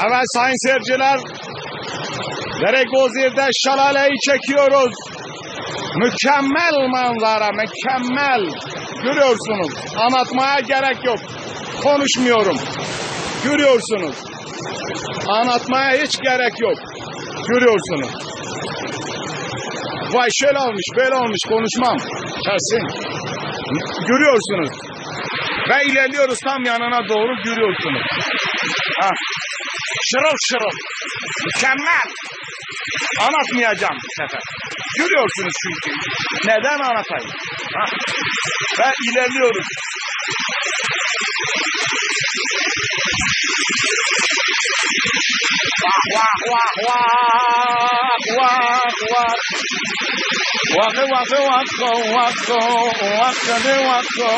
Evet sayın seyirciler, Deregozir'de şelaleyi çekiyoruz. Mükemmel manzara, mükemmel. Görüyorsunuz, anlatmaya gerek yok. Konuşmuyorum. Görüyorsunuz. Anlatmaya hiç gerek yok. Görüyorsunuz. Vay şöyle olmuş, böyle olmuş, konuşmam. Kesin. Görüyorsunuz. Ve ilerliyoruz tam yanına doğru, görüyorsunuz. Ha. Şırıl şırıl. Mükemmel. Anlatmayacağım bu sefer. Görüyorsunuz çünkü. Neden anlatayım? Ha. Ve ilerliyoruz. Vah vah vah vah vah. Waka waka waka waka waka de waka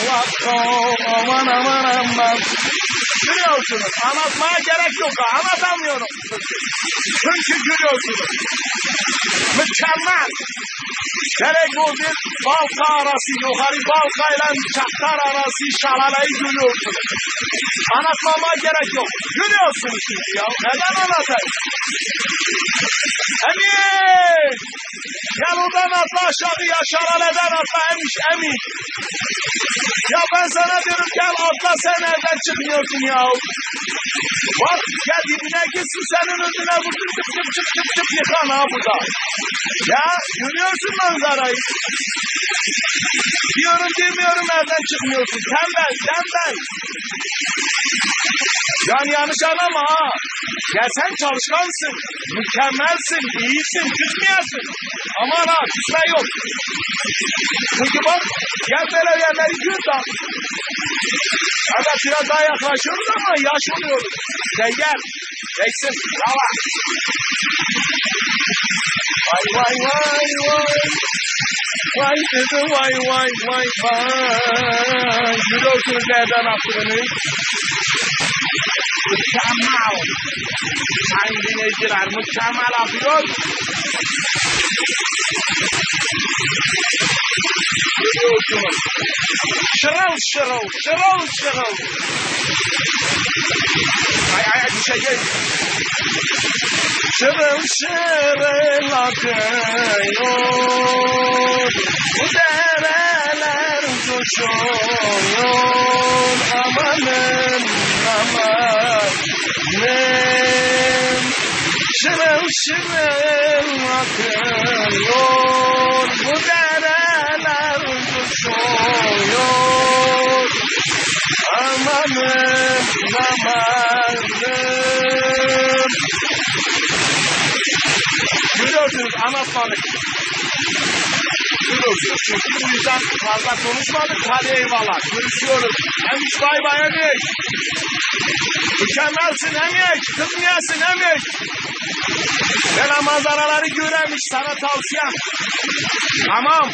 waka aman aman aman. Görüyorsunuz, anlatmaya gerek yok, anlatamıyorum çünkü görüyorsunuz, mükemmel. Deregozir Balka arası, yukarı Balka ile Çaktar arası şelaleyi görüyorsunuz. Anlatmama gerek yok, görüyorsunuz çünkü ya, neden anlatayım? Emin! Gel oradan atla aşağıya, şelaleden atla emin. Ya ben sana diyorum gel atla, sen evden çıkmıyorsun ya. Bak gel dibine gitsin, senin önüne bu çıp yıkan ha burada. Ya görüyorsun manzarayı. Diyorum demiyorum evden çıkmıyorsun. Tembel. Yani yanlış anlama ha. Ya sen çalışkansın, mükemmelsin, iyisin, küsmeyesin. Aman ha, küsme yok. Çünkü bak, gel böyle yerleri gör da. Evet biraz daha yaklaşıyoruz ama yaş oluyoruz. Gel, eksin, yavaş. Vay. Vay dedi vay. Görüyorsunuz nereden attığını. Mükemmel. Sayın dinleyiciler, mükemmel yapıyor. Görüyorsunuz. Şırıl. Ay düşeceğiz. Şırıl akıyor. Bu dereler coşuyor. Amanın. Şırıl akıyor. Bu dereler coşuyor. Amanın. Görüyorsunuz, anlatmadık. Görüyorsunuz çünkü bu yüzden fazla konuşmadık. Hadi eyvallah, görüşüyoruz. Emiş bay Emiş. Mükemmelsin Emiş, kızmayasın Emiş. Böyle manzaraları göremiş, sana tavsiyem. Tamam.